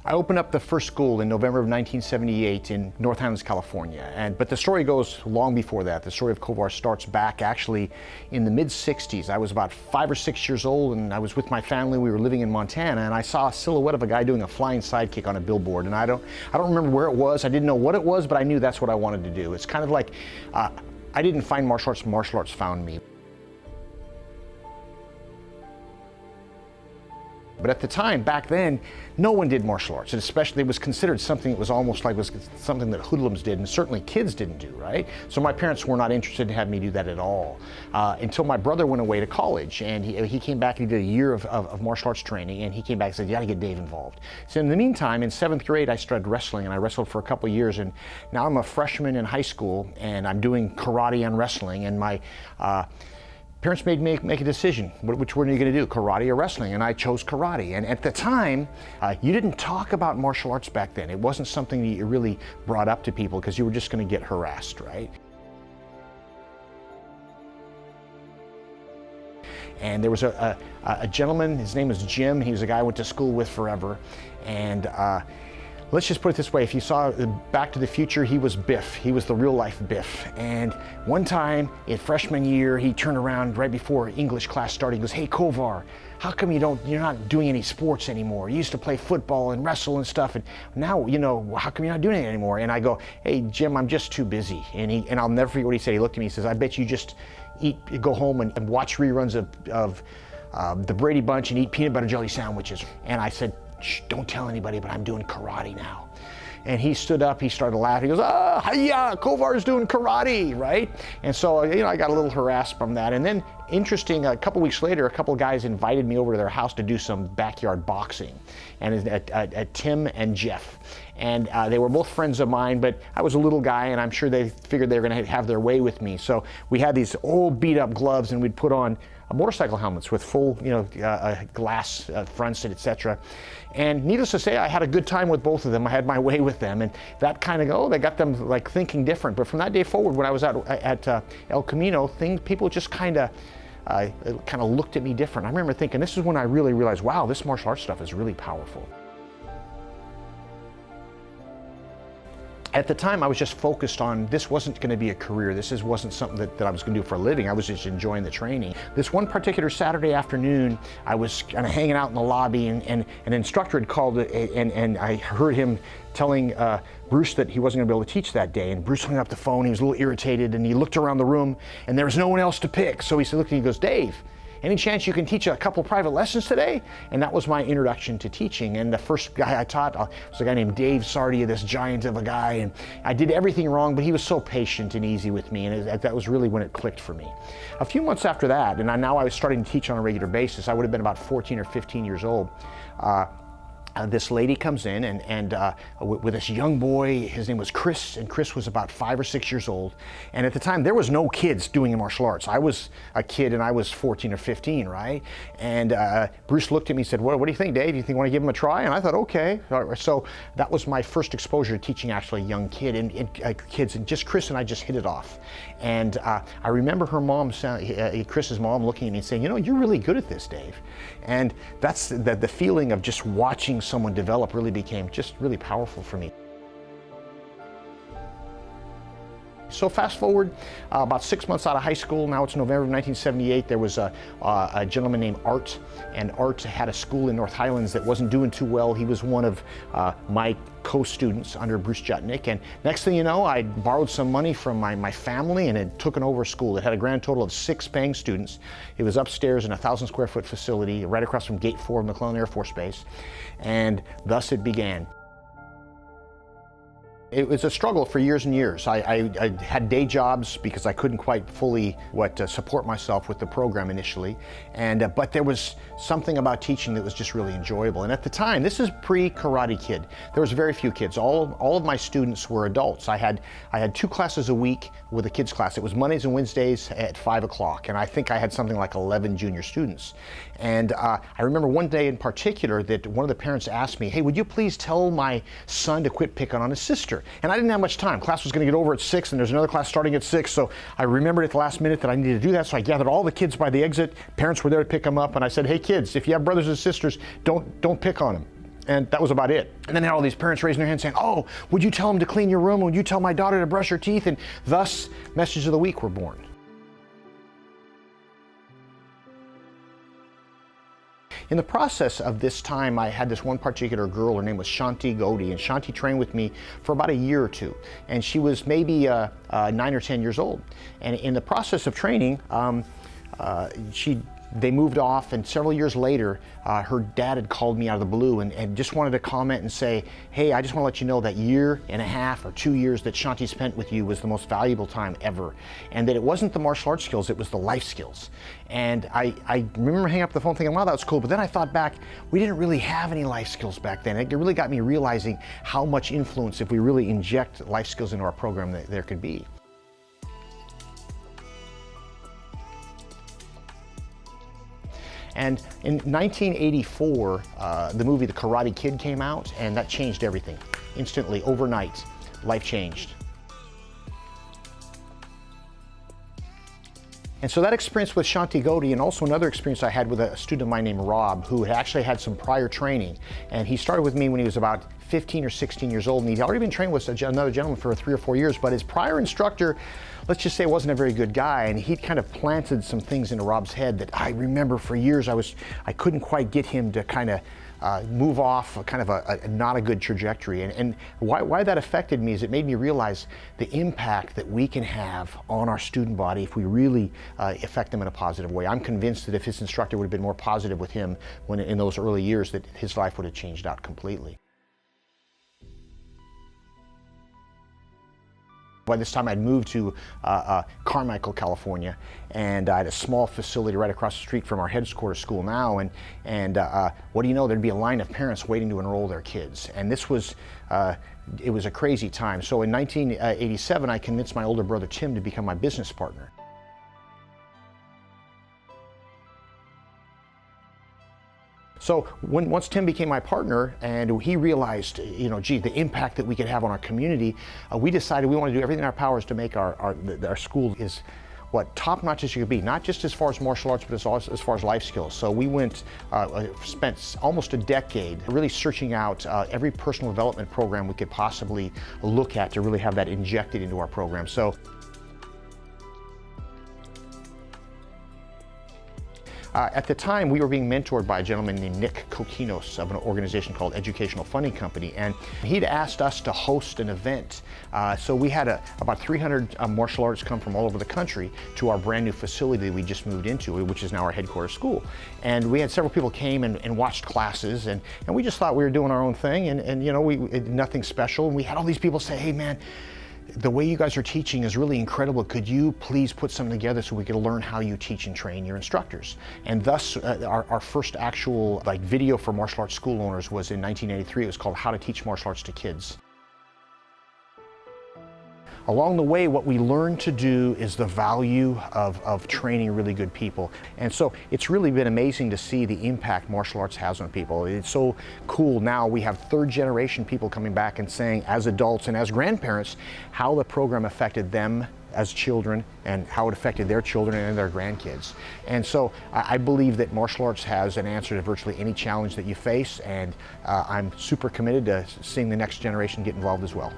I opened up the first school in November of 1978 in North Highlands, California. But the story goes long before that. The story of Kovar starts back actually in the mid-60s. I was about 5 or 6 years old, and I was with my family. We were living in Montana, and I saw a silhouette of a guy doing a flying sidekick on a billboard. And I don't remember where it was. I didn't know what it was, but I knew that's what I wanted to do. It's kind of like I didn't find martial arts found me. But at the time, back then, no one did martial arts, and especially it was considered something that was almost like was something that hoodlums did, and certainly kids didn't do, right? So my parents were not interested in having me do that at all until my brother went away to college, and he came back and he did a year of martial arts training, and he came back and said, you gotta get Dave involved. So in the meantime, in 7th grade, I started wrestling, and I wrestled for a couple of years, and now I'm a freshman in high school, and I'm doing karate and wrestling, and my parents made me make a decision. Which one are you going to do, karate or wrestling? And I chose karate. And at the time, you didn't talk about martial arts back then. It wasn't something that you really brought up to people because you were just going to get harassed, right? And there was a gentleman, his name was Jim. He was a guy I went to school with forever. And let's just put it this way, if you saw Back to the Future, he was Biff. He was the real life Biff. And one time in freshman year, he turned around right before English class started. He goes, hey Kovar, how come you're not doing any sports anymore? You used to play football and wrestle and stuff, and now, how come you're not doing it anymore? And I go, hey Jim, I'm just too busy. And I'll never forget what he said. He looked at me and says, I bet you just go home and watch reruns of the Brady Bunch and eat peanut butter jelly sandwiches. And I said, shh, don't tell anybody, but I'm doing karate now. And he stood up, he started laughing. He goes, hiya, Kovar's doing karate, right? And so, I got a little harassed from that. And then, interesting, a couple weeks later, a couple of guys invited me over to their house to do some backyard boxing. And Tim and Jeff. And they were both friends of mine, but I was a little guy, and I'm sure they figured they were gonna have their way with me. So we had these old beat up gloves, and we'd put on motorcycle helmets with full, glass fronts, and etc. And needless to say, I had a good time with both of them. I had my way with them, and that kind of they got them like thinking different. But from that day forward, when I was at El Camino, people just kind of looked at me different. I remember thinking, this is when I really realized, wow, this martial arts stuff is really powerful. At the time, I was just focused on this wasn't going to be a career. This wasn't something that I was going to do for a living. I was just enjoying the training. This one particular Saturday afternoon, I was kind of hanging out in the lobby, and an instructor had called, and I heard him telling Bruce that he wasn't going to be able to teach that day. And Bruce hung up the phone. He was a little irritated, and he looked around the room, and there was no one else to pick. So he said, look, and he goes, Dave, any chance you can teach a couple private lessons today? And that was my introduction to teaching. And the first guy I taught was a guy named Dave Sardia, this giant of a guy. And I did everything wrong, but he was so patient and easy with me. And that was really when it clicked for me. A few months after that, and now I was starting to teach on a regular basis. I would have been about 14 or 15 years old. This lady comes in and with this young boy. His name was Chris, and Chris was about 5 or 6 years old. And at the time, there was no kids doing martial arts. I was a kid, and I was 14 or 15, right? And Bruce looked at me and said, what do you think, Dave? Do you think you want to give him a try? And I thought, okay. So that was my first exposure to teaching actually a young kid and kids, and just Chris and I just hit it off. And I remember her mom, Chris's mom, looking at me and saying, you're really good at this, Dave. And that's the feeling of just watching someone develop really became just really powerful for me. So fast forward about 6 months out of high school, now it's November of 1978, there was a gentleman named Art, and Art had a school in North Highlands that wasn't doing too well. He was one of my co-students under Bruce Jutnick, and next thing you know, I borrowed some money from my family and had taken over a school. It had a grand total of 6 paying students. It was upstairs in a 1,000 square foot facility right across from Gate 4 of McClellan Air Force Base, and thus it began. It was a struggle for years and years. I had day jobs because I couldn't quite fully support myself with the program initially, but there was something about teaching that was just really enjoyable. And at the time, this is pre-Karate Kid. There was very few kids. All of my students were adults. I had 2 classes a week with a kids class. It was Mondays and Wednesdays at 5 o'clock, and I think I had something like 11 junior students. And I remember one day in particular that one of the parents asked me, hey, would you please tell my son to quit picking on his sister? And I didn't have much time. Class was going to get over at 6, and there's another class starting at 6, so I remembered at the last minute that I needed to do that, so I gathered all the kids by the exit. Parents were there to pick them up, and I said, hey kids, if you have brothers and sisters, don't pick on them. And that was about it. And then had all these parents raising their hands saying, oh, would you tell him to clean your room? Would you tell my daughter to brush her teeth? And thus, Messages of the Week were born. In the process of this time, I had this one particular girl, her name was Shanti Godi, and Shanti trained with me for about a year or two. And she was maybe 9 or 10 years old. And in the process of training, they moved off, and several years later, her dad had called me out of the blue and just wanted to comment and say, hey, I just want to let you know that year and a half or 2 years that Shanti spent with you was the most valuable time ever. And that it wasn't the martial arts skills, it was the life skills. And I remember hanging up the phone thinking, wow, that was cool. But then I thought back, we didn't really have any life skills back then. It really got me realizing how much influence, if we really inject life skills into our program, that there could be. And in 1984, the movie The Karate Kid came out, and that changed everything. Instantly, overnight, life changed. And so that experience with Shanti Godi, and also another experience I had with a student of mine named Rob, who had actually had some prior training. And he started with me when he was about 15 or 16 years old, and he'd already been trained with another gentleman for 3 or 4 years, but his prior instructor, let's just say, wasn't a very good guy, and he'd kind of planted some things into Rob's head that I remember for years I couldn't quite get him to kind of move off kind of a not a good trajectory. And why that affected me is it made me realize the impact that we can have on our student body if we really affect them in a positive way. I'm convinced that if his instructor would have been more positive with him when in those early years, that his life would have changed out completely. By this time, I'd moved to Carmichael, California, and I had a small facility right across the street from our headquarters school now, and what do you know, there'd be a line of parents waiting to enroll their kids. And this was, it was a crazy time. So in 1987, I convinced my older brother Tim to become my business partner. So once Tim became my partner and he realized, you know, gee, the impact that we could have on our community, we decided we want to do everything in our powers to make our school is what top-notch as you could be, not just as far as martial arts, but also as far as life skills. So we spent almost a decade really searching out every personal development program we could possibly look at to really have that injected into our program. So at the time, we were being mentored by a gentleman named Nick Kokinos of an organization called Educational Funding Company, and he'd asked us to host an event. So we had about 300 martial artists come from all over the country to our brand new facility that we just moved into, which is now our headquarters school. And we had several people came and watched classes, and we just thought we were doing our own thing, and you know, nothing special. And we had all these people say, hey man, the way you guys are teaching is really incredible. Could you please put something together so we could learn how you teach and train your instructors? And thus, our first actual video for martial arts school owners was in 1983. It was called How to Teach Martial Arts to Kids. Along the way, what we learn to do is the value of training really good people. And so it's really been amazing to see the impact martial arts has on people. It's so cool now. We have third generation people coming back and saying, as adults and as grandparents, how the program affected them as children and how it affected their children and their grandkids. And so I believe that martial arts has an answer to virtually any challenge that you face, and I'm super committed to seeing the next generation get involved as well.